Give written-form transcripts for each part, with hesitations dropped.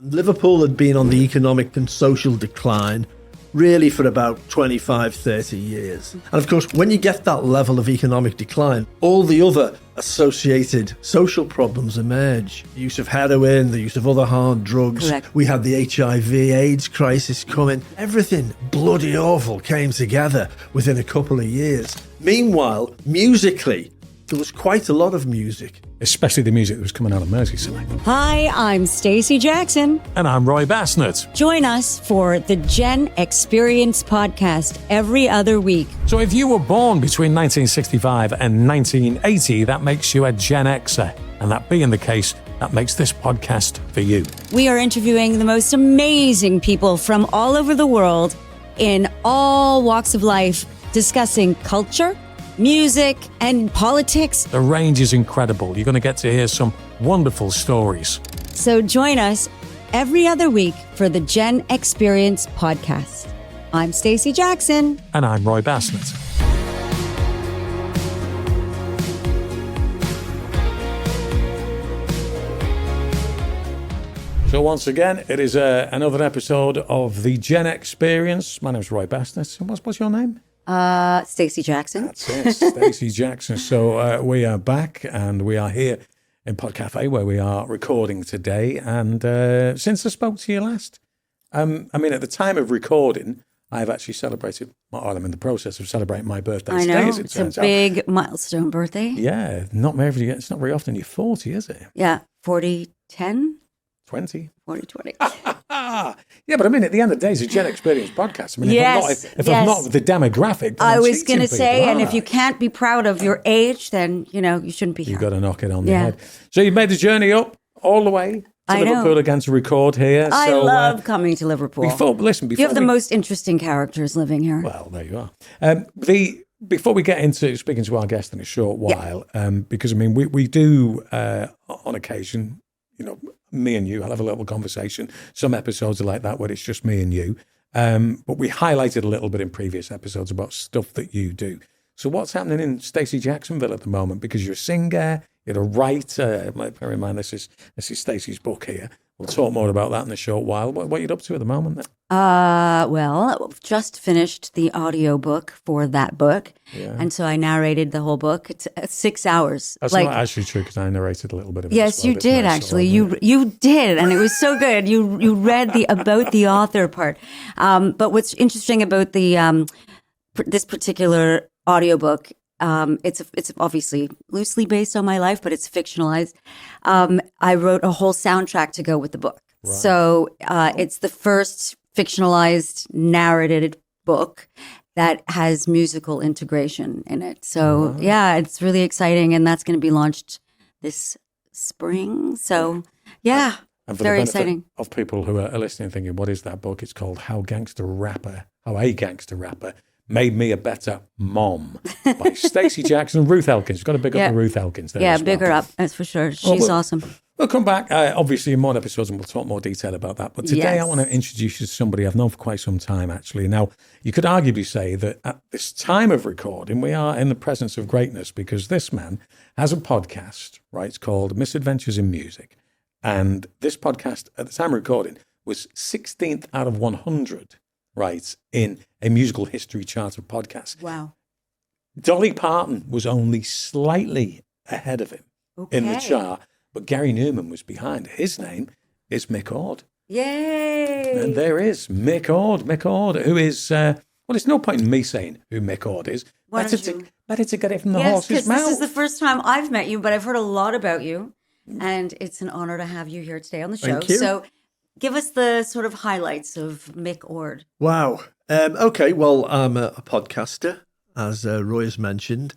Liverpool had been on the economic and social decline really for about 25, 30 years. And of course, when you get that level of economic decline, all the other associated social problems emerge. The use of heroin, the use of other hard drugs. Correct. We had the HIV/AIDS crisis coming. Everything bloody awful came together within a couple of years. Meanwhile, musically, there was quite a lot of music. Especially the music that was coming out of Merseyside. Hi, I'm Stacey Jackson. And I'm Roy Bassnett. Join us for the Gen-X-Perience podcast every other week. So if you were born between 1965 and 1980, that makes you a Gen Xer. And that being the case, that makes this podcast for you. We are interviewing the most amazing people from all over the world in all walks of life, discussing culture, music, and politics. The range is incredible. You're going to get to hear some wonderful stories. So join us every other week for the Gen-X-Perience podcast. I'm Stacey Jackson. And I'm Roy Bassnett. So once again, it is another episode of the Gen-X-Perience. My name's Roy Bassnett. What's your name? Stacey Jackson. That's it, Stacey Jackson. So we are back and we are here in Pod Cafe where we are recording today. And since I spoke to you last, at the time of recording, I've actually celebrated, I'm in the process of celebrating my birthday. I know, as it it's turns a big milestone birthday. Yeah, it's not very often you're 40, is it? Yeah, 40, 10? 20. 40, 20. Yeah, but at the end of the day, it's a Gen-X-Perience podcast. Yes, if I'm not the demographic, then I I'm was going to cheating say, people, and if aren't you I? can't be proud of your age, then, you shouldn't be here. You've got to knock it on the head. So you've made the journey up all the way to Liverpool again to record here. I love coming to Liverpool. Before you have the most interesting characters living here. Well, there you are. Before we get into speaking to our guest in a short while, because we do on occasion, me and you, I'll have a little conversation. Some episodes are like that where it's just me and you. But we highlighted a little bit in previous episodes about stuff that you do. So what's happening in Stacey Jacksonville at the moment? Because you're a singer, you're a writer. Bear in mind, this is Stacey's book here. We'll talk more about that in a short while. What are you up to at the moment then? Well, just finished the audiobook for that book. Yeah. And so I narrated the whole book. It's 6 hours. That's not actually true because I narrated a little bit of it. Yes, as well. you did actually. You did, and it was so good. You read about the author part. But what's interesting about the this particular audiobook, it's obviously loosely based on my life, but it's fictionalized. I wrote a whole soundtrack to go with the book. Right. So it's the first fictionalized narrated book that has musical integration in it. So yeah, it's really exciting, and that's going to be launched this spring. So yeah, and for very the benefit exciting. Of people who are listening thinking, what is that book? It's called How a Gangster Rapper Made Me a Better Mom by Stacey Jackson. Ruth Elkins. You've got to big up Ruth Elkins there. Yeah, as well. big her up, that's for sure. She's awesome. We'll come back, obviously, in more episodes, and we'll talk more detail about that. But today I want to introduce you to somebody I've known for quite some time, actually. Now, you could arguably say that at this time of recording, we are in the presence of greatness because this man has a podcast, right? It's called Misadventures in Music. And this podcast, at the time of recording, was 16th out of 100, right, in a musical history chart of podcasts. Wow. Dolly Parton was only slightly ahead of him in the chart. But Gary Newman was behind. His name is Mick Ord. Yay! And there is Mick Ord, who is, it's no point in me saying who Mick Ord is. Better to get it from the horse's mouth. This is the first time I've met you, but I've heard a lot about you. And it's an honor to have you here today on the show. Thank you. So give us the sort of highlights of Mick Ord. Wow. Okay, well, I'm a podcaster, as Roy has mentioned,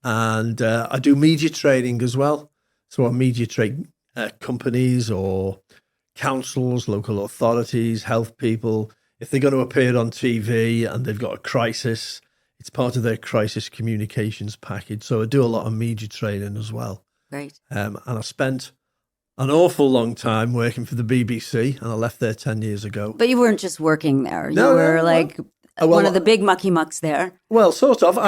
and I do media training as well. So I media train companies or councils, local authorities, health people. If they're going to appear on TV and they've got a crisis, it's part of their crisis communications package. So I do a lot of media training as well. Great. And I spent an awful long time working for the BBC, and I left there 10 years ago. But you weren't just working there. You were one of the big mucky mucks there. Well, sort of.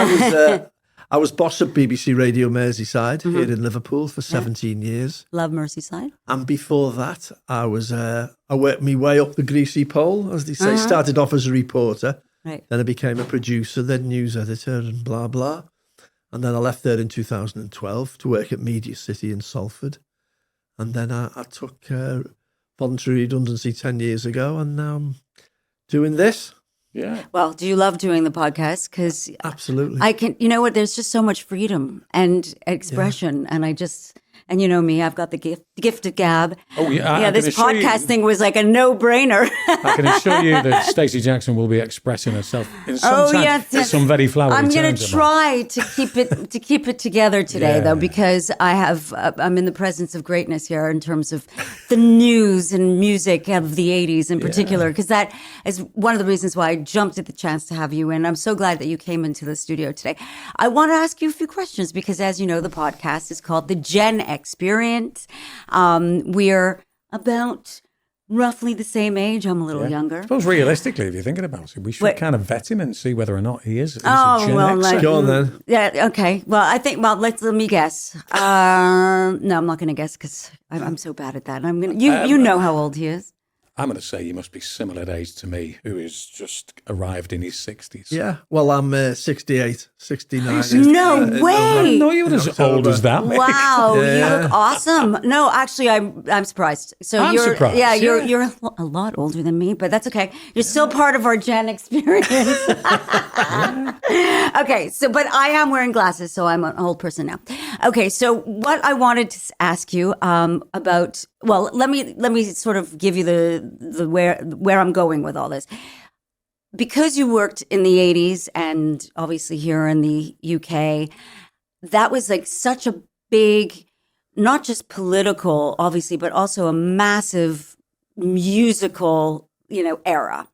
I was boss at BBC Radio Merseyside here in Liverpool for 17 years. Love Merseyside. And before that, I worked my way up the greasy pole, as they say. Started off as a reporter. Right. Then I became a producer, then news editor and blah, blah. And then I left there in 2012 to work at Media City in Salford. And then I took voluntary redundancy 10 years ago, and now I'm doing this. Yeah. Well, do you love doing the podcast? Because Absolutely. I can, you know what, there's just so much freedom and expression. And and you know me, I've got the gift of gab. Oh, yeah. Yeah, this podcast thing was like a no-brainer. I can assure you that Stacey Jackson will be expressing herself in some very flowery I'm going terms to try to keep it together today, though, because I'm in the presence of greatness here in terms of the news and music of the 80s in particular, because that is one of the reasons why I jumped at the chance to have you in. I'm so glad that you came into the studio today. I want to ask you a few questions because, as you know, the podcast is called the Gen-X-Perience. We're about roughly the same age. I'm a little younger. I suppose realistically, if you're thinking about it, we should kind of vet him and see whether or not he is. Oh, well, go on then. Yeah, okay. Well, I think, let me guess. No, I'm not going to guess because I'm so bad at that. You know how old he is. I'm going to say he must be similar age to me, who is just arrived in his 60s. Yeah. Well, I'm 68, 69. No way. No, you're as old as that. Wow, you look awesome. No, actually, I'm surprised. So I'm surprised. Yeah, you're a lot older than me, but that's okay. You're still part of our Gen-X-Perience. Okay, so but I am wearing glasses, so I'm an old person now. Okay, so what I wanted to ask you about. Well, let me sort of give you the where I'm going with all this. Because you worked in the 80s and obviously here in the UK, that was like such a big, not just political, obviously, but also a massive musical, era.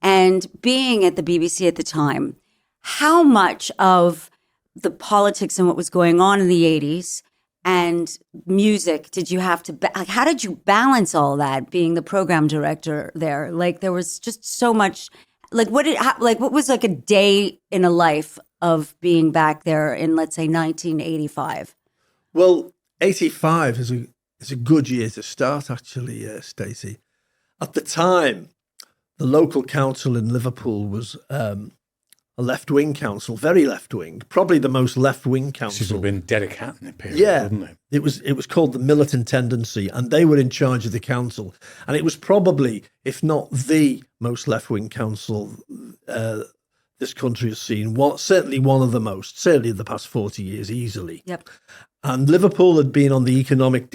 And being at the BBC at the time, how much of the politics and what was going on in the 80s and music did you have to, how did you balance all that being the program director there? Like there was just so much, like what was like a day in a life of being back there in, let's say, 1985? Well, 85 is a good year to start, actually, Stacey. At the time, the local council in Liverpool was a left-wing council, very left-wing, probably the most left-wing council. This would have been Derek Hatton period, wouldn't it? It was called the Militant Tendency, and they were in charge of the council. And it was probably, if not the most left-wing council this country has seen, certainly one of the most, certainly in the past 40 years, easily. Yep. And Liverpool had been on the economic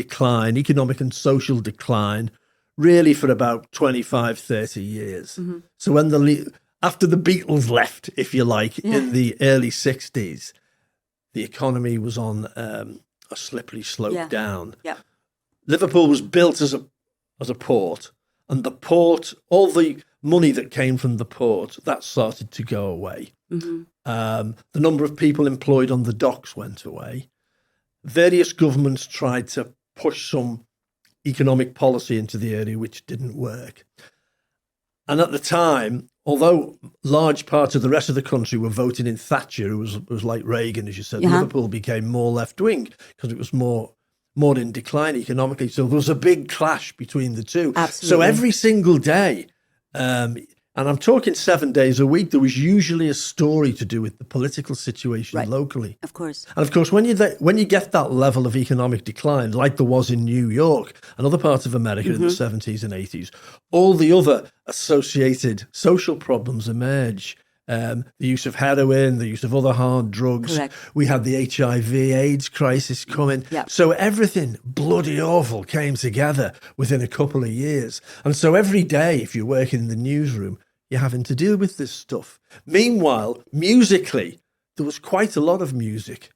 and social decline, really for about 25, 30 years. Mm-hmm. So when after the Beatles left, if you like, in the early 60s, the economy was on a slippery slope down. Yeah. Liverpool was built as a port, and the port, all the money that came from the port, that started to go away. Mm-hmm. The number of people employed on the docks went away. Various governments tried to push some economic policy into the area, which didn't work. And at the time, although large parts of the rest of the country were voting in Thatcher, who was like Reagan, as you said, Liverpool became more left-wing because it was more in decline economically. So there was a big clash between the two. Absolutely. So every single day, and I'm talking 7 days a week, there was usually a story to do with the political situation locally. Of course. And of course, when you get that level of economic decline, like there was in New York and other parts of America in the 70s and 80s, all the other associated social problems emerge. The use of heroin, the use of other hard drugs. Correct. We had the HIV/AIDS crisis coming. Yep. So everything bloody awful came together within a couple of years. And so every day, if you're working in the newsroom, you're having to deal with this stuff. Meanwhile, musically, there was quite a lot of music,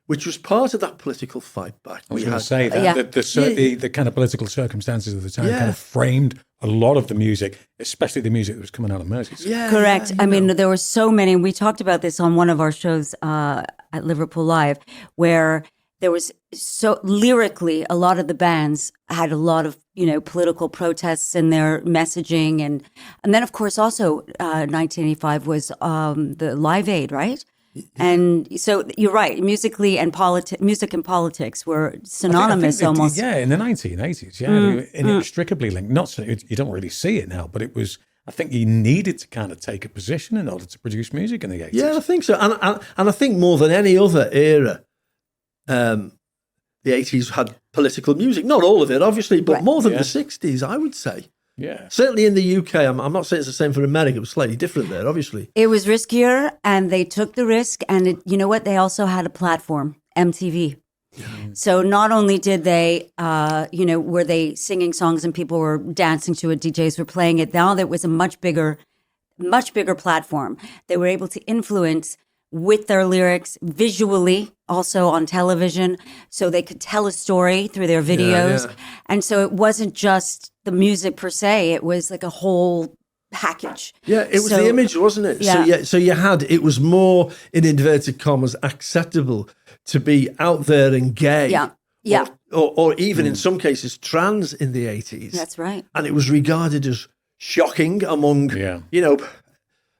which was part of that political fight back. I was going to say that the kind of political circumstances of the time kind of framed a lot of the music, especially the music that was coming out of Merseyside. Yeah, correct. I mean, there were so many. We talked about this on one of our shows at Liverpool Live, where there was so lyrically, a lot of the bands had a lot of political protests in their messaging, and then of course also 1985 was the Live Aid, right? And so you're right. Music and politics were synonymous almost. Yeah, in the 1980s, they were inextricably linked. Not so, you don't really see it now, but it was. I think you needed to kind of take a position in order to produce music in the 80s. Yeah, I think so. And I think more than any other era, the 80s had political music. Not all of it, obviously, but more than the 60s, I would say. Yeah. Certainly in the UK, I'm not saying it's the same for America. It was slightly different there, obviously. It was riskier, and they took the risk. And you know what? They also had a platform, MTV. Yeah. So not only did they, were they singing songs and people were dancing to it, DJs were playing it. Now there was a much bigger platform. They were able to influence with their lyrics visually, also on television, so they could tell a story through their videos. Yeah. And so it wasn't just the music per se; it was like a whole package. Yeah, it was the image, wasn't it? Yeah. So it was more, in inverted commas, acceptable to be out there and gay. Yeah. Yeah. Or even in some cases trans in the 80s. That's right. And it was regarded as shocking among,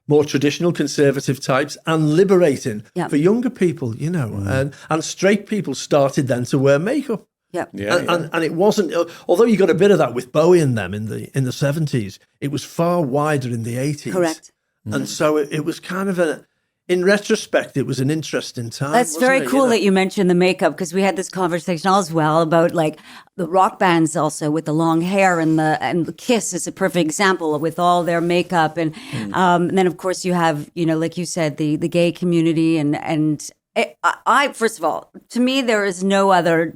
more traditional conservative types and liberating for younger people, and straight people started then to wear makeup. Yep. And it wasn't, although you got a bit of that with Bowie and them in the 70s, it was far wider in the 80s. Correct. And so it was kind of in retrospect, it was an interesting time. That's very cool that you mentioned the makeup, because we had this conversation as well about like the rock bands also with the long hair, and the Kiss is a perfect example with all their makeup. And then of course you have, like you said, the gay community and I first of all, to me, there is no other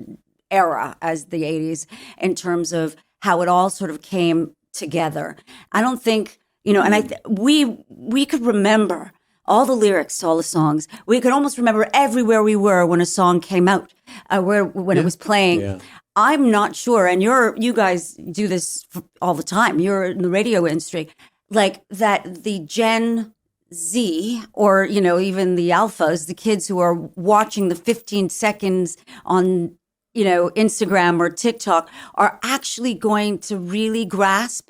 era as the 80s in terms of how it all sort of came together. I don't think, and we could remember all the lyrics to all the songs. We could almost remember everywhere we were when a song came out, when it was playing. Yeah. I'm not sure, and you guys do this all the time. You're in the radio industry, like that the Gen Z or even the alphas, the kids who are watching the 15 seconds on Instagram or TikTok, are actually going to really grasp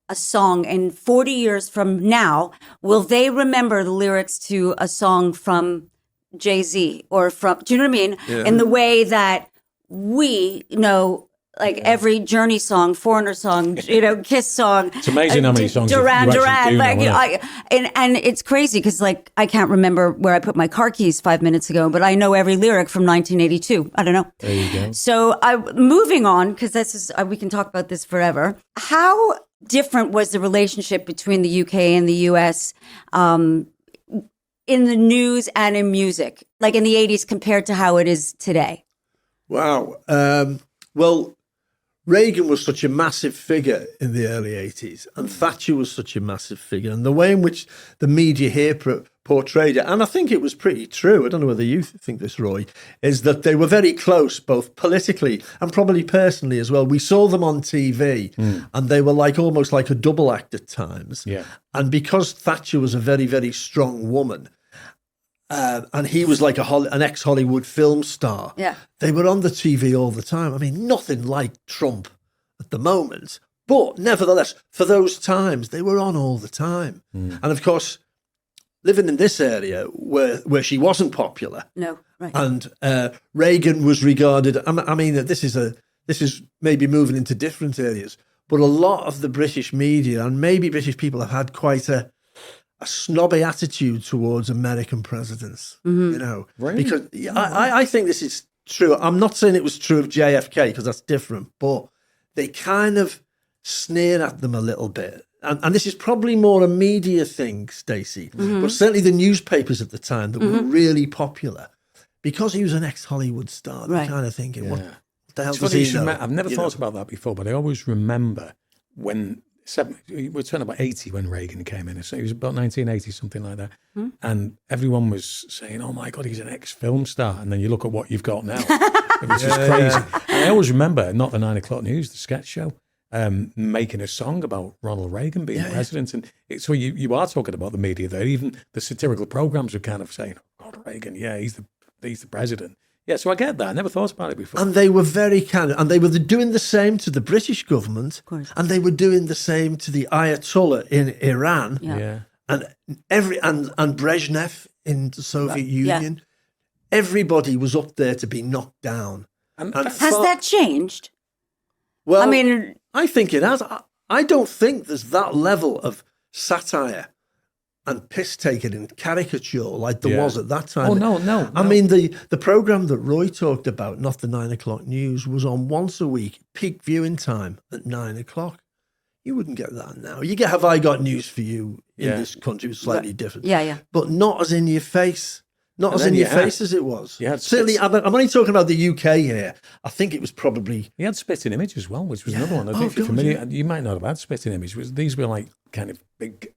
a song. And 40 years from now, will they remember the lyrics to a song from Jay-Z or from, do you know what I mean? Yeah. In the way that we know, like every Journey song, Foreigner song, Kiss song. It's amazing how many songs Duran, like and it's crazy because like I can't remember where I put my car keys 5 minutes ago, but I know every lyric from 1982. I don't know. There you go. So moving on, because this is we can talk about this forever. How different was the relationship between the UK and the US in the news and in music, like in the 80s compared to how it is today? Wow. Well, Reagan was such a massive figure in the early 80s, and Thatcher was such a massive figure. And the way in which the media here portrayed it, and I think it was pretty true, I don't know whether you think this, Roy, is that they were very close, both politically and probably personally as well. We saw them on TV, and they were almost like a double act at times. Yeah. And because Thatcher was a very, very strong woman, and he was like an ex-Hollywood film star. Yeah. They were on the TV all the time. I mean, nothing like Trump at the moment. But nevertheless, for those times, they were on all the time. And of course, living in this area where she wasn't popular. No, right. And Reagan was regarded, I mean, this is maybe moving into different areas, but a lot of the British media and maybe British people have had quite a snobby attitude towards American presidents, Really? Because I think this is true. I'm not saying it was true of JFK because that's different, but they kind of sneer at them a little bit. And this is probably more a media thing, Stacey, but certainly the newspapers at the time that were really popular, because he was an ex-Hollywood star, they're kind of thinking, what the hell does he know? I've never thought about that before, but I always remember when we're talking about 80 when Reagan came in. So it was about 1980, something like that. And everyone was saying, oh my God, he's an ex-film star. And then you look at what you've got now. It was just crazy. And I always remember, not the 9 o'clock news, the sketch show, making a song about Ronald Reagan being president. And so you are talking about the media there. Even the satirical programs were kind of saying, oh, Reagan, he's the president. Yeah, so I get that. I never thought about it before. And they were very and they were doing the same to the British government, of course, and they were doing the same to the Ayatollah in Iran, Yeah. and Brezhnev in the Soviet Union. Everybody was up there to be knocked down. And Has that changed? Well, I mean, I think it has. I don't think there's that level of satire and piss-taking and caricature like there was at that time. Oh, no. I mean, the programme that Roy talked about, not the 9 o'clock news, was on once a week, peak viewing time at 9 o'clock. You wouldn't get that now. You get Have I Got News for You in this country, was slightly different. Yeah. But not as in your face. Not as in your face as it was. Certainly, I'm only talking about the UK here. I think it was probably... He had Spitting Image as well, which was another one. I don't know if you're familiar. You might not have had Spitting Image. These were like kind of big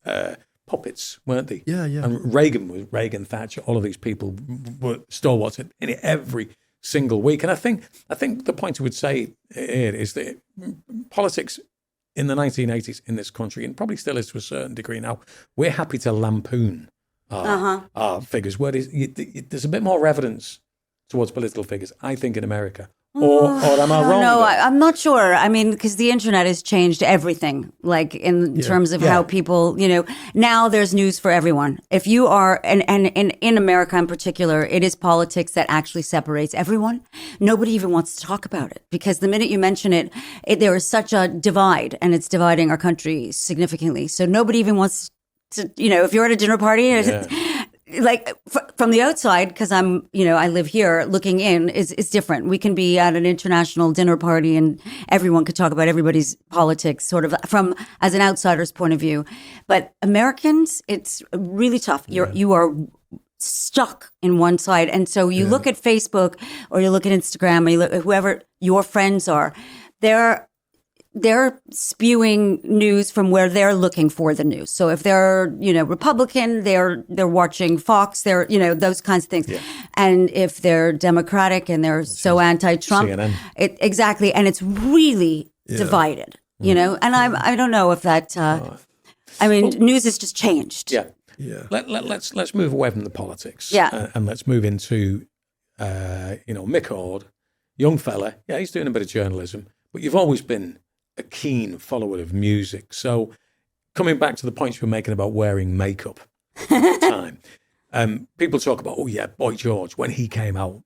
puppets, weren't they? Yeah. And Reagan, Thatcher, all of these people were stalwarts in it every single week. And I think the point I would say here is that politics in the 1980s in this country, and probably still is to a certain degree now, we're happy to lampoon our figures. Where there's a bit more reverence towards political figures, I think, in America. Or am I wrong? No, I'm not sure. I mean, because the internet has changed everything, like in terms of how people, now there's news for everyone. If you are, and in America in particular, it is politics that actually separates everyone. Nobody even wants to talk about it because the minute you mention it, there is such a divide and it's dividing our country significantly. So nobody even wants to, if you're at a dinner party, like from the outside, because I'm, I live here, looking in is different. We can be at an international dinner party and everyone could talk about everybody's politics sort of from as an outsider's point of view. But Americans, it's really tough. You are stuck in one side. And so you look at Facebook or you look at Instagram or you look at whoever your friends are, they're spewing news from where they're looking for the news. So if they're, Republican, they're watching Fox, they're, those kinds of things. Yeah. And if they're Democratic and they're so anti-Trump, exactly. And it's really divided, and I don't know if that, news has just changed. Yeah. Let's move away from the politics. Yeah. And let's move into, Mick Ord, young fella. Yeah, he's doing a bit of journalism, but you've always been a keen follower of music. So coming back to the points you were making about wearing makeup at the time, people talk about, Boy George, when he came out,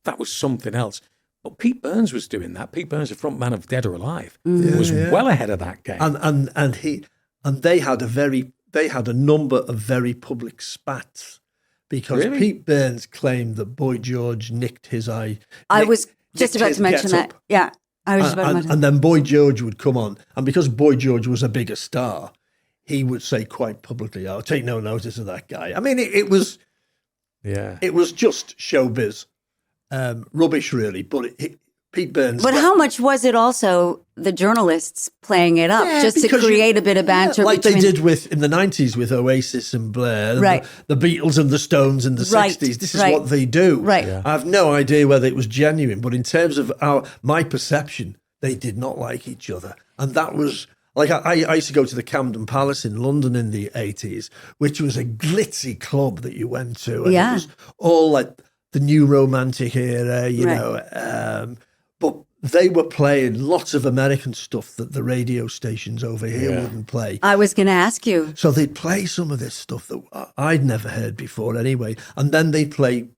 that was something else. But Pete Burns was doing that. Pete Burns, the front man of Dead or Alive, was well ahead of that game. And they had a number of very public spats because Pete Burns claimed that Boy George nicked his eye. I was just about to mention that. Yeah. And then Boy George would come on, and because Boy George was a bigger star, he would say quite publicly, "I'll take no notice of that guy." I mean, it was just showbiz rubbish, really. But Pete Burns. But how much was it also the journalists playing it up just to create a bit of banter? Like they did in the 90s with Oasis and Blair, right. the Beatles and the Stones in the 60s. This is what they do. Right. Yeah. I have no idea whether it was genuine, but in terms of my perception, they did not like each other. And that was, like I used to go to the Camden Palace in London in the 80s, which was a glitzy club that you went to. And it was all like the new romantic era, but they were playing lots of American stuff that the radio stations over here wouldn't play. I was going to ask you. So they'd play some of this stuff that I'd never heard before anyway. And then they'd play,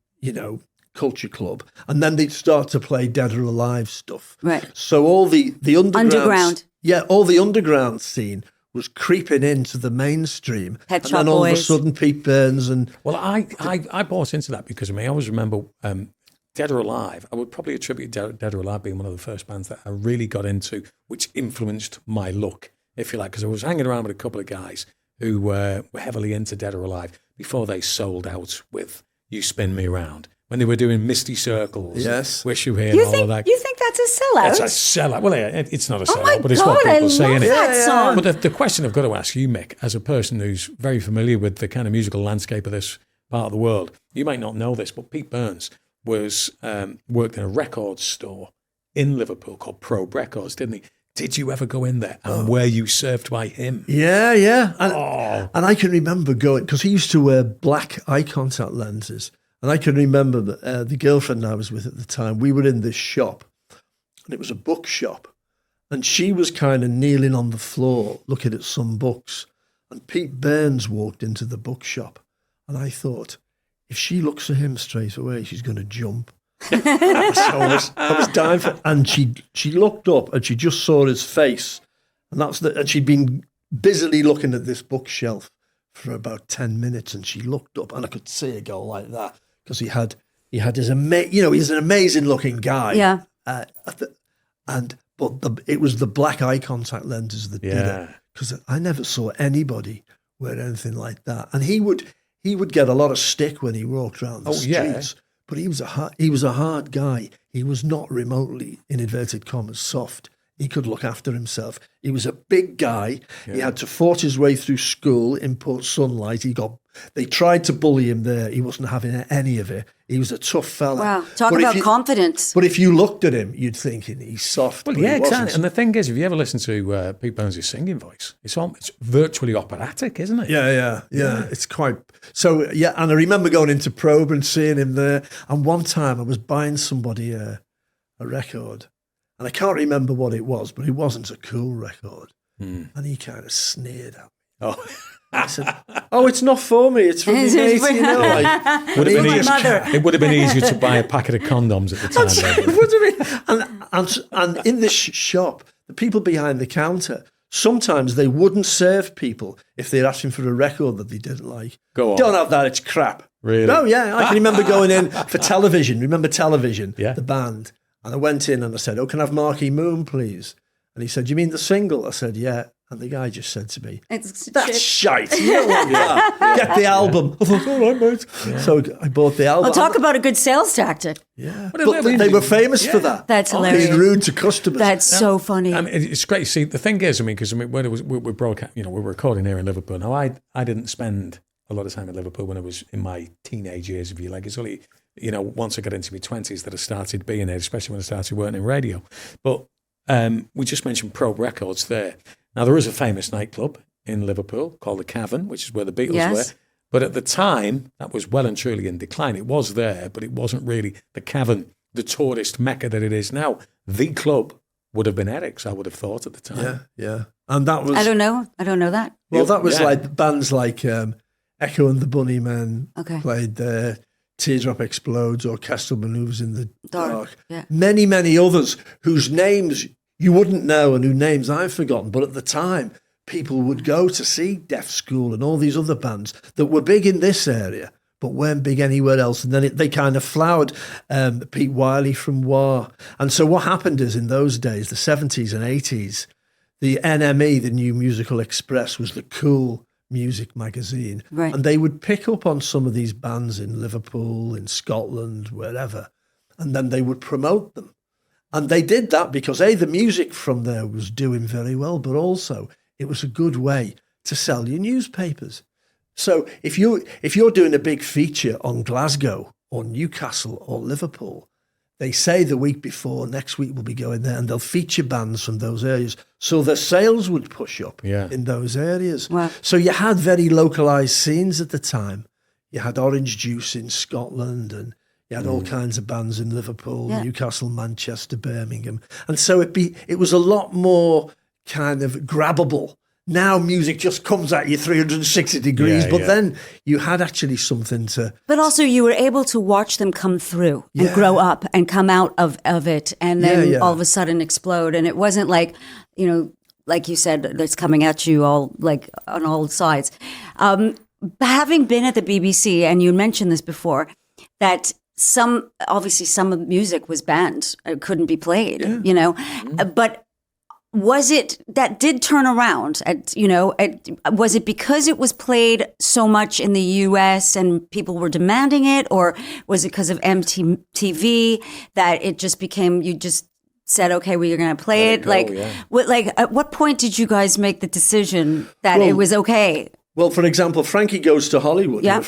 Culture Club. And then they'd start to play Dead or Alive stuff. Right. So all the underground. Yeah, all the underground scene was creeping into the mainstream. Pet and Shop then all Boys. of a sudden Pete Burns and... Well, I bought into that because, I always remember... Dead or Alive, I would probably attribute Dead or Alive being one of the first bands that I really got into, which influenced my look, if you like, because I was hanging around with a couple of guys who were heavily into Dead or Alive before they sold out with You Spin Me Round, when they were doing Misty Circles, Wish You Here, and all of that. You think that's a sellout? It's a sellout. Well, it's not a sellout, my but it's God, what people say, love innit? that song. But the question I've got to ask you, Mick, as a person who's very familiar with the kind of musical landscape of this part of the world, you might not know this, but Pete Burns was worked in a record store in Liverpool called Probe Records, didn't he? Did you ever go in there and were you served by him? Yeah. And I can remember going, because he used to wear black eye contact lenses. And I can remember that the girlfriend I was with at the time, we were in this shop, and it was a bookshop. And she was kind of kneeling on the floor looking at some books. And Pete Burns walked into the bookshop. And I thought, if she looks at him straight away, she's going to jump. So I was dying for, and she looked up and she just saw his face, and she'd been busily looking at this bookshelf for about 10 minutes, and she looked up, and I could see her go like that because he had his he's an amazing looking guy. Yeah. It was the black eye contact lenses that did it, because I never saw anybody wear anything like that, and he would get a lot of stick when he walked around the streets. But he was a hard guy. He was not remotely, in inverted commas, soft. He could look after himself. He was a big guy. Yeah. He had to fought his way through school in Port Sunlight. They tried to bully him there. He wasn't having any of it. He was a tough fella. Wow, talk about confidence. But if you looked at him, you'd think he's soft. Well, yeah, exactly. And the thing is, if you ever listen to Pete Bones' singing voice, it's virtually operatic, isn't it? Yeah. It's quite... So, yeah, and I remember going into Probe and seeing him there. And one time I was buying somebody a record, and I can't remember what it was, but it wasn't a cool record. And he kind of sneered at me. Oh, I said, it's not for me. It's for me, mate. It would have been easier to buy a packet of condoms at the time. It would have been. And in this shop, the people behind the counter, sometimes they wouldn't serve people if they're asking for a record that they didn't like. Go on. Don't have that. It's crap. Really? No, yeah. I can remember going in for Television. Remember Television? Yeah. The band. And I went in and I said, can I have Marquee Moon, please? And he said, you mean the single? I said, yeah. And the guy just said to me, that's shite. You don't want that. Get the album. I thought, all right, mate. Yeah. So I bought the album. Well, talk about a good sales tactic. Yeah. But they were famous for that. That's hilarious. Being rude to customers. That's so funny. I mean, it's great. See, the thing is, because when we're broadcast, we're recording here in Liverpool. Now, I didn't spend a lot of time in Liverpool when I was in my teenage years, if you like. It's only, once I got into my 20s that I started being there, especially when I started working in radio. But we just mentioned Probe Records there. Now, there is a famous nightclub in Liverpool called the Cavern, which is where the Beatles were. But at the time, that was well and truly in decline. It was there, but it wasn't really the Cavern, the tourist mecca that it is now. The club would have been Eric's, I would have thought at the time. Yeah. And that was... I don't know that. Well, that was like bands like Echo and the Bunnymen played there. Teardrop Explodes, Orchestral Manoeuvres in the Dark. Yeah. Many, many others whose names you wouldn't know and whose names I've forgotten. But at the time, people would go to see Deaf School and all these other bands that were big in this area but weren't big anywhere else. And then they kind of flowered. Pete Wiley from War. And so what happened is in those days, the 70s and 80s, the NME, the New Musical Express, was the cool music magazine. Right. And they would pick up on some of these bands in Liverpool, in Scotland, wherever, and then they would promote them. And they did that because, the music from there was doing very well, but also it was a good way to sell your newspapers. So if you're doing a big feature on Glasgow or Newcastle or Liverpool, they say the week before, next week we'll be going there, and they'll feature bands from those areas. So their sales would push up in those areas. Wow. So you had very localised scenes at the time. You had Orange Juice in Scotland, and you had all kinds of bands in Liverpool, Newcastle, Manchester, Birmingham. And so it was a lot more kind of grabbable. Now music just comes at you 360 degrees, but then you had actually something to... But also you were able to watch them come through and grow up and come out of it and then all of a sudden explode. And it wasn't like, like you said, that's coming at you all like on all sides. Having been at the BBC, and you mentioned this before, that some of the music was banned. It couldn't be played, but... Was it that did turn around? Was it because it was played so much in the U.S. and people were demanding it, or was it because of MTV that it just became? You just said, "Okay, we're going to play it." At what point did you guys make the decision that it was okay? Well, for example, Frankie Goes to Hollywood. Yeah.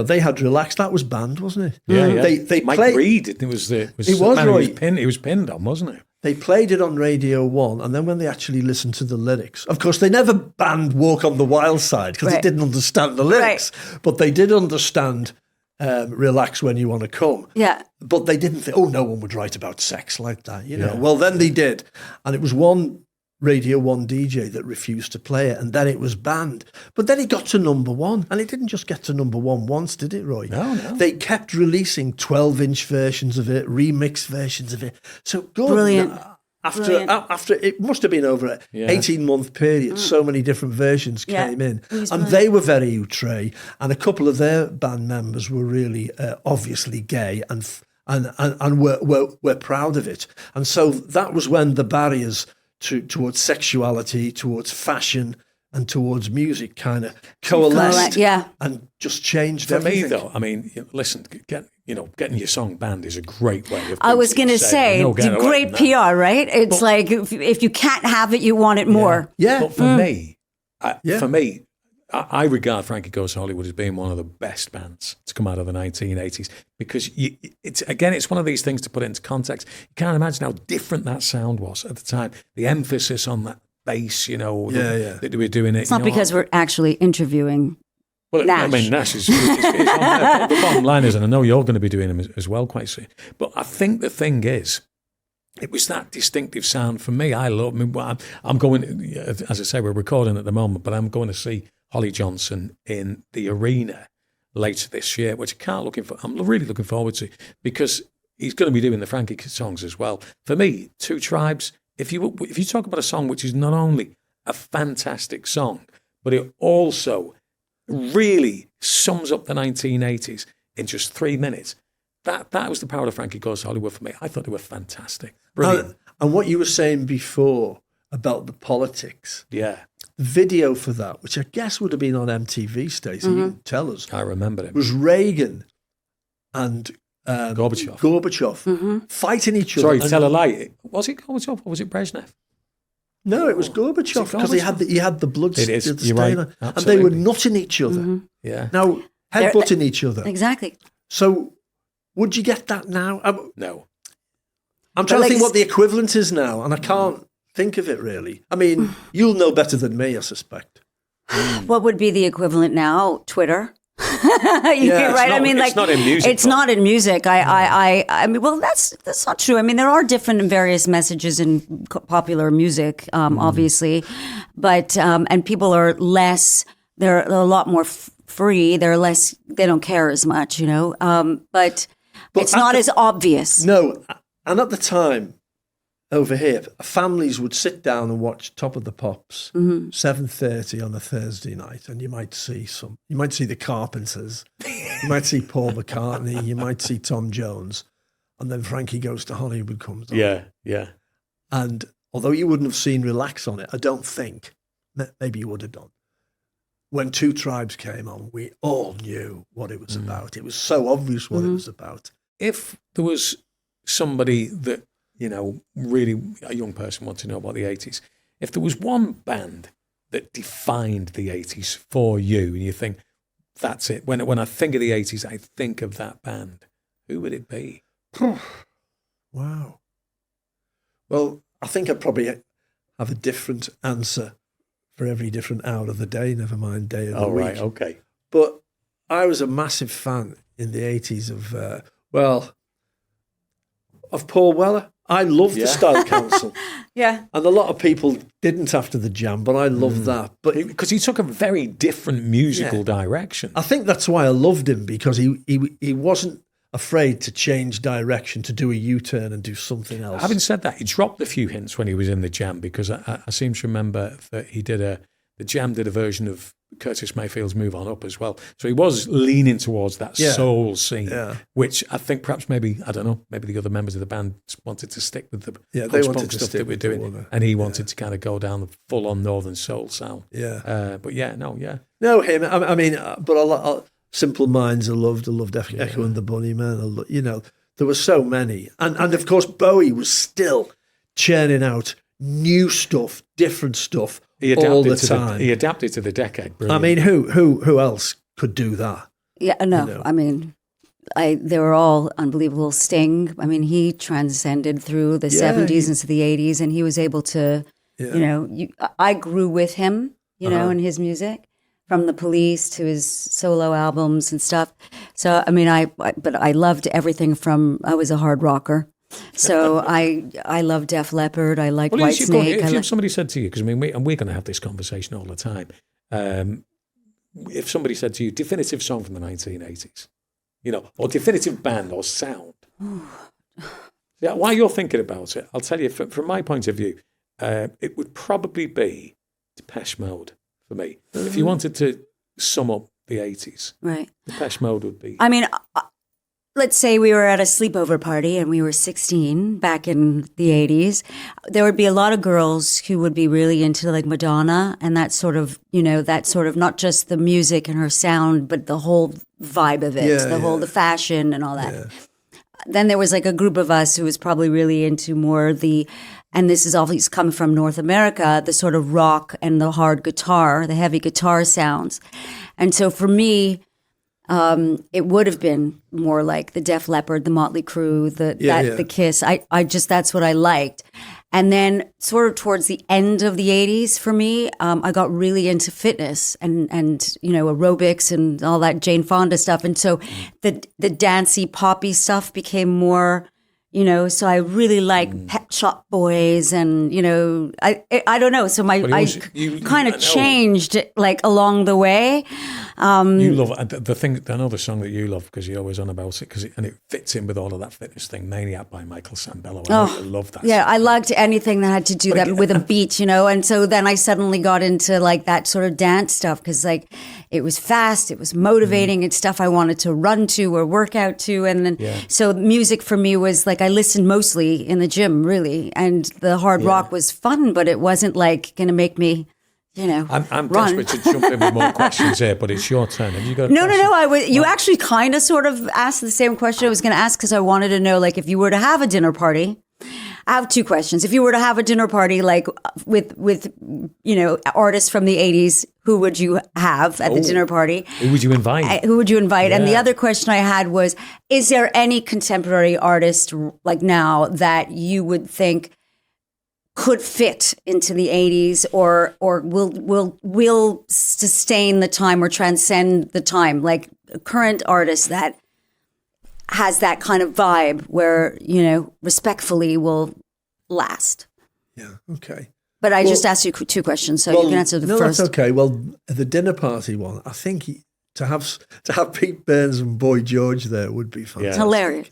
They had Relax. That was banned, wasn't it? Yeah. They Mike played. Reid. It was Roy. He was pinned on, wasn't it? They played it on Radio 1, and then when they actually listened to the lyrics, of course, they never banned Walk on the Wild Side because they didn't understand the lyrics, but they did understand Relax When You Want to Come. Yeah. But they didn't think, no one would write about sex like that, Well, then they did, and it was one Radio 1 DJ that refused to play it, and then it was banned. But then it got to number one, and it didn't just get to number one once, did it, Roy? No. They kept releasing 12-inch versions of it, remixed versions of it. So good. Brilliant. After it must have been over an 18-month period, so many different versions came in. And they were very outre, and a couple of their band members were really obviously gay and were proud of it. And so that was when the barriers towards sexuality, towards fashion, and towards music kind of coalesced and just changed everything. For me, though, I mean, listen, getting your song banned is a great way of... I was going to say, it's great PR, right? It's like, if you can't have it, you want it more. Yeah. But for me, I regard Frankie Goes to Hollywood as being one of the best bands to come out of the 1980s, because it's one of these things to put it into context. You can't imagine how different that sound was at the time. The emphasis on that bass, that they were doing it. It's not because we're actually interviewing Nash. I mean, Nash is on there. The bottom line is, and I know you're going to be doing them as well quite soon, but I think the thing is, it was that distinctive sound for me. I'm going, as I say, we're recording at the moment, but I'm going to see Holly Johnson in the Arena later this year, which I'm really looking forward to, because he's going to be doing the Frankie songs as well. For me, Two Tribes, if you talk about a song which is not only a fantastic song, but it also really sums up the 1980s in just 3 minutes, that was the power of Frankie Goes to Hollywood for me. I thought they were fantastic. Brilliant. And what you were saying before about the politics. Yeah. The video for that, which I guess would have been on MTV, Stacey, you can tell us. I remember it. Was Reagan and Gorbachev fighting each other. Sorry, tell a lie. Was it Gorbachev or was it Brezhnev? No, it was Gorbachev, because he had the blood it is. stain, You're right. and they were nutting each other. Yeah. Now, headbutting each other. Exactly. So, would you get that now? No. I'm trying to think what the equivalent is now, and I can't think of it really. I mean, you'll know better than me, I suspect. What would be the equivalent now? Twitter? Yeah, right? I mean, it's not in music. It's not in music. I mean, well, that's not true. I mean, there are different and various messages in popular music, obviously, but and people are less. They're a lot more free. They're less. They don't care as much, But it's not as obvious. No, and at the time, over here, families would sit down and watch Top of the Pops, 7:30 on a Thursday night, and you might see the Carpenters, you might see Paul McCartney, you might see Tom Jones, and then Frankie Goes to Hollywood comes on. Yeah. And although you wouldn't have seen Relax on it, I don't think, maybe you would have done. When Two Tribes came on, we all knew what it was about. It was so obvious what it was about. If there was somebody that, really a young person wants to know about the 80s. If there was one band that defined the 80s for you, and you think, that's it. When I think of the 80s, I think of that band. Who would it be? Wow. Well, I think I'd probably have a different answer for every different hour of the day, never mind day of the week. Right, okay. But I was a massive fan in the 80s of Paul Weller. I loved the Style Council. Yeah. And a lot of people didn't after the Jam, but I loved that. But because he took a very different musical direction. I think that's why I loved him, because he wasn't afraid to change direction, to do a U-turn and do something else. Having said that, he dropped a few hints when he was in the Jam, because I seem to remember that the Jam did a version of Curtis Mayfield's Move On Up as well. So he was leaning towards that soul scene, which I think perhaps maybe the other members of the band wanted to stick with the they wanted to stuff stick that we're with doing, and he wanted to kind of go down the full-on Northern Soul sound. Yeah. No, him. I mean, but a lot Simple Minds I loved Echo and the Bunnymen. There were so many, and of course Bowie was still churning out new stuff, different stuff. All the time. He adapted to the decade. Brilliant. I mean, who else could do that? Yeah, no. I mean, they were all unbelievable. Sting. I mean, he transcended through the 70s into the 80s, and he was able to. I grew with him. In his music, from the Police to his solo albums and stuff. So I mean, but I loved everything from. I was a hard rocker. So I love Def Leppard. I like Well, Whitesnake. if somebody said to you, because I mean, we're going to have this conversation all the time. If somebody said to you, definitive song from the 1980s, or definitive band or sound. Yeah, while you're thinking about it, I'll tell you, from my point of view, it would probably be Depeche Mode for me. If you wanted to sum up the 80s, right? Depeche Mode would be. I mean, let's say we were at a sleepover party and we were 16 back in the 80s. There would be a lot of girls who would be really into like Madonna and that sort of, not just the music and her sound, but the whole vibe of it, the fashion and all that. Yeah. Then there was like a group of us who was probably really into more and this is always come from North America, the sort of rock and the hard guitar, the heavy guitar sounds. And so for me, it would have been more like the Def Leppard, the Motley Crue, the Kiss. I just, that's what I liked. And then sort of towards the end of the 80s for me, I got really into fitness and aerobics and all that Jane Fonda stuff. And so the dancey, poppy stuff became more, so I really like Pet Shop Boys and, I don't know. So I kind of changed like along the way. You love the thing. Another song that you love because you're always on about it and it fits in with all of that fitness thing. Maniac by Michael Sambello. I love that. Yeah, song. I liked anything that had to do that with a beat, And so then I suddenly got into like that sort of dance stuff because like it was fast, it was motivating, it's stuff I wanted to run to or work out to, and then so music for me was like I listened mostly in the gym, really, and the hard rock was fun, but it wasn't like going to make me. I'm desperate to jump in with more questions here, but it's your turn. Have you got a question? No. You actually kind of sort of asked the same question I was going to ask because I wanted to know, like, if you were to have a dinner party. I have two questions. If you were to have a dinner party, like with artists from the 80s, who would you have at the dinner party? Who would you invite? Yeah. And the other question I had was, is there any contemporary artist like now that you would think could fit into the 80s or will sustain the time or transcend the time, like a current artist that has that kind of vibe where, respectfully will last? Yeah, okay. But I just asked you two questions, so you can answer the first. That's okay. Well, the dinner party one, I think to have Pete Burns and Boy George there would be fun. Yeah. It's hilarious.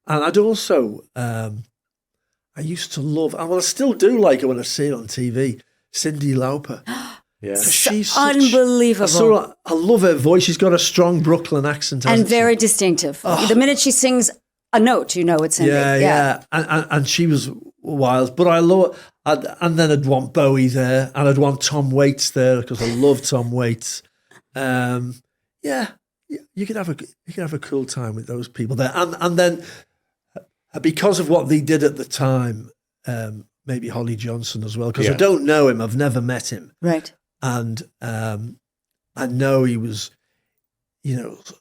And I'd also... I used to love, I still do like it when I see it on TV, Cyndi Lauper. Yeah, she's unbelievable. I love her voice. She's got a strong Brooklyn accent, and very distinctive. The minute she sings a note, it's Cyndi. Yeah. And she was wild. But I love, and then I'd want Bowie there, and I'd want Tom Waits there because I love Tom Waits. You could have a cool time with those people there, and then. Because of what they did at the time, maybe Holly Johnson as well, because I don't know him, I've never met him. Right. And I know he was,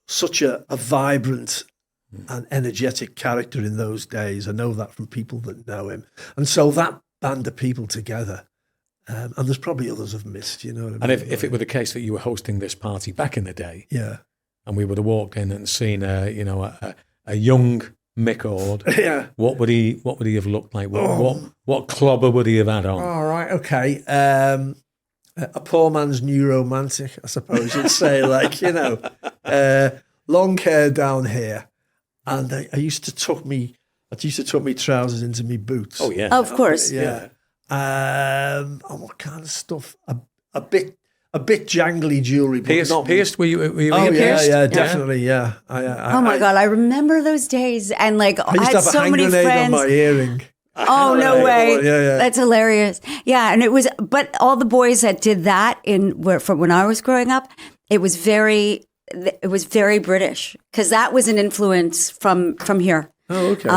such a vibrant and energetic character in those days. I know that from people that know him. And so that band of people together, and there's probably others I've missed, what I mean? And if it were the case that you were hosting this party back in the day, and we would have walked in and seen a young Mick Ord, what would he have looked like? What clobber would he have had on? All right, okay. A poor man's new romantic, I suppose you'd say, long hair down here, and I used to tuck me trousers into me boots. Oh yeah, of course. Yeah. And what kind of stuff? A bit jangly jewelry, but not pierced. Were you pierced? Yeah, definitely. Yeah. Oh my God, I remember those days, and I used had to have so a hand many grenade friends. on my earring. Oh no way! Yeah. That's hilarious. Yeah, and it was. But all the boys that did that from when I was growing up, it was very British because that was an influence from here. Oh, okay.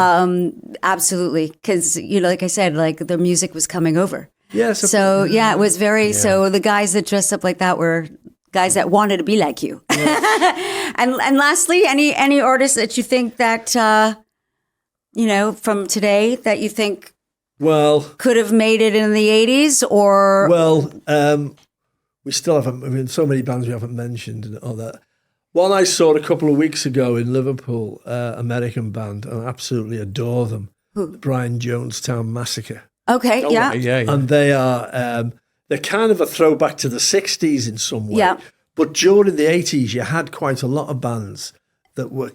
Absolutely, because like I said, like the music was coming over. Yes. So it was very. Yeah. So the guys that dressed up like that were guys that wanted to be like you. Yes. and lastly, any artists that you think that from today that you think could have made it in the 80s or we still haven't. I mean, so many bands we haven't mentioned and all that. One I saw a couple of weeks ago in Liverpool, American band, and I absolutely adore them. The Brian Jonestown Massacre. Okay, Oh, yeah. right, yeah. And they are, they're kind of a throwback to the 60s in some way. Yeah. But during the 80s, you had quite a lot of bands that were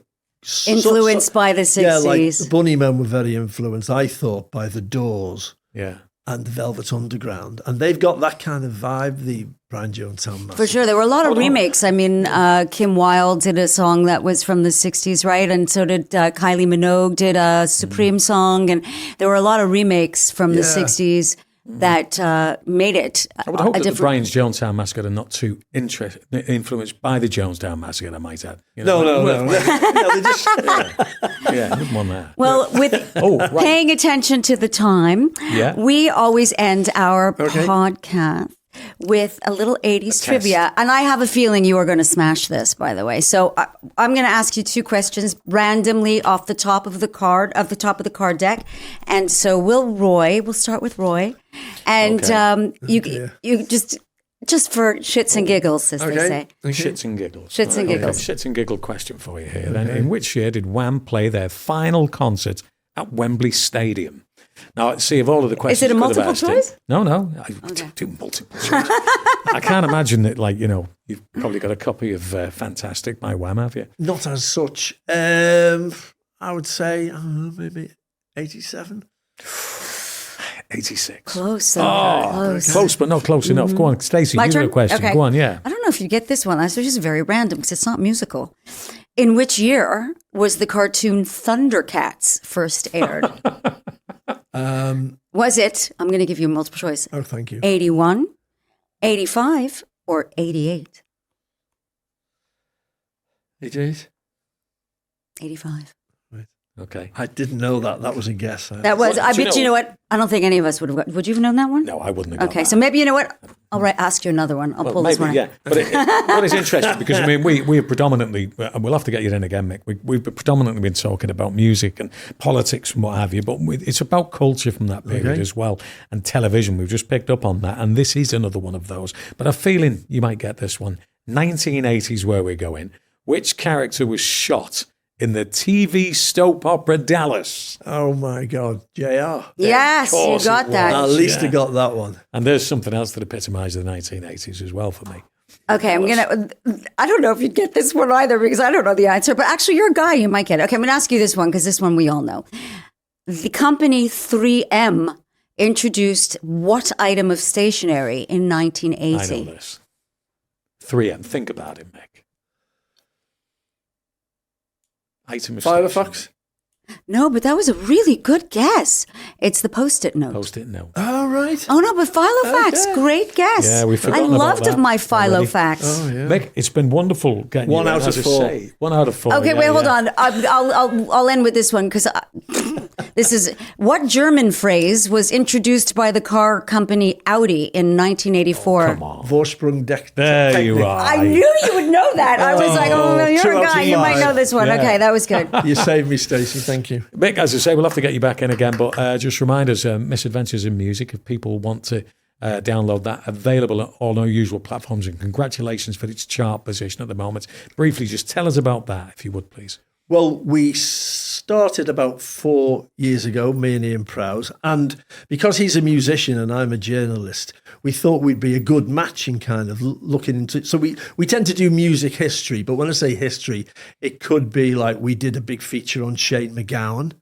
Influenced by the 60s. Yeah, like the Bunnymen were very influenced, I thought, by the Doors Yeah. and the Velvet Underground. And they've got that kind of vibe, the Brian Jonestown Massacre. For sure. There were a lot of remakes. I mean, Kim Wilde did a song that was from the 60s, right? And so did Kylie Minogue did a Supreme song. And there were a lot of remakes from the 60s that made it I would hope a that the different... Brian Jonestown Massacre are not too influenced by the Jonestown Massacre, I might add. You No, know, no. They just, Yeah, wouldn't want that. Well, with Right. paying attention to the time, Yeah. we always end our podcast with a little 80s trivia. And I have a feeling you are going to smash this, by the way. So I'm going to ask you 2 questions randomly off the top of the card deck. And so we'll start with Roy. And you just for shits and giggles, as they say. Shits and giggles. Shits and giggles. Shits and giggle question for you here. Then, in which year did Wham play their final concert at Wembley Stadium? Now, see, of all of the questions, Is it a I could have multiple asked choice? No. I do multiple choice. I can't imagine that, like, you know, you've probably got a copy of Fantastic by Wham, have you? not as such. I would say, maybe 87. 86. Close. Close, but not close enough. Go on, Stacey, My you turn? have a question. Okay. Go on, yeah. I don't know if you get this one. This is very random because it's not musical. In which year was the cartoon Thundercats first aired? Was it, I'm going to give you a multiple choice, Oh, thank you. 81, 85, or 88? 88. 85. Okay. I didn't know that. That was a guess. That was, Well, I do you bet you know what? I don't think any of us would have got, would you have known that one? No, I wouldn't have got Okay, that. so maybe you know what? I'll ask you another one. I'll pull this one out. Yeah. But what is interesting, because I mean, we have predominantly, and we'll have to get you in again, Mick. We've predominantly been talking about music and politics and what have you, but it's about culture from that period as well, and television. We've just picked up on that, and this is another one of those. But I'm feeling you might get this one. 1980s, where we're going. Which character was shot in the TV soap opera Dallas? Oh, my God. JR. Yes, you got that. At least I got that one. And there's something else that epitomised the 1980s as well for me. Okay, I don't know if you'd get this one either because I don't know the answer, but actually you're a guy, you might get it. Okay, I'm going to ask you this one because this one we all know. The company 3M introduced what item of stationery in 1980? I know this. 3M. Think about it, Mick. Item of Firefox? No, but that was a really good guess. It's the Post-it note. Post-it note. Oh, right. Oh, no, but Filofax, Okay. great guess. Yeah, we've I forgotten about loved that my already. Filofax. Oh, yeah. Mick, it's been wonderful getting One you in, out as of I 4. say. 1 out of 4. Okay, yeah, wait, hold yeah. on. I'll end with this one because this is what German phrase was introduced by the car company Audi in 1984. Come on. Vorsprung deck. There you are. I knew you would know that. I was like, oh, well, you're 2 a out guy. of You might 5. know this one. Yeah. Okay, that was good. You saved me, Stacey. Thank you. Mick, as I say, we'll have to get you back in again, but just remind us, Misadventures in Music, if people want to download that, available on all our usual platforms, and congratulations for its chart position at the moment. Briefly, just tell us about that, if you would, please. Well, we started about 4 years ago, me and Ian Prowse, and because he's a musician and I'm a journalist, we thought we'd be a good match in kind of looking into it. So we tend to do music history, but when I say history, it could be like we did a big feature on Shane MacGowan.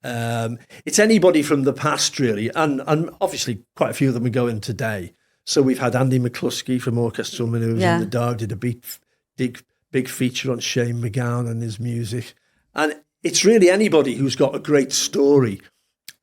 It's anybody from the past, really, and obviously quite a few of them are going today. So we've had Andy McCluskey from Orchestral Manoeuvres in the Dark, did a big feature on Shane MacGowan and his music. And it's really anybody who's got a great story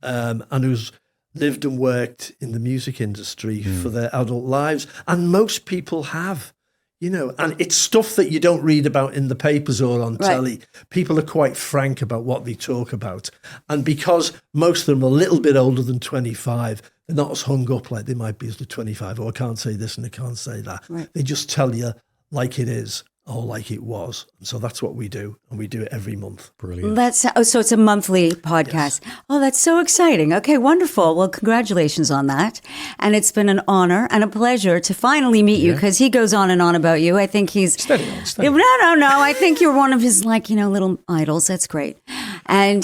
and who's lived and worked in the music industry for their adult lives. And most people have, you know, and it's stuff that you don't read about in the papers or on telly. People are quite frank about what they talk about. And because most of them are a little bit older than 25, they're not as hung up like they might be as the 25. Oh, I can't say this and I can't say that. Right. They just tell you like it is or like it was. And so that's what we do. And we do it every month. Brilliant. So it's a monthly podcast. Yes. Oh, that's so exciting. Okay, wonderful. Well, congratulations on that. And it's been an honor and a pleasure to finally meet you because he goes on and on about you. I think he's... Steady on, steady. No. I think you're one of his, little idols. That's great. And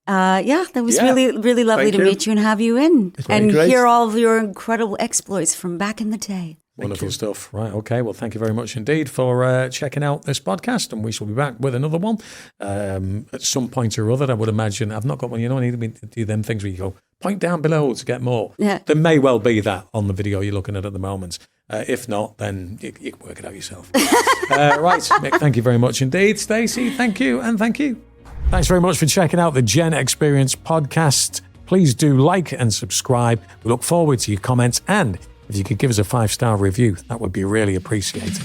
That was Yeah. really, really lovely Thank to you. meet you and have you in and great. hear all of your incredible exploits from back in the day. Wonderful stuff. Right. Okay. Well, thank you very much indeed for checking out this podcast, and we shall be back with another one at some point or other. I would imagine. I've not got one. I need to do them things where you go point down below to get more. Yeah. There may well be that on the video you're looking at the moment. If not, then you can work it out yourself. Right, Mick. Thank you very much indeed. Stacey, thank you, and thank you. Thanks very much for checking out the Gen-X-Perience podcast. Please do like and subscribe. We look forward to your comments, and if you could give us a 5-star review, that would be really appreciated.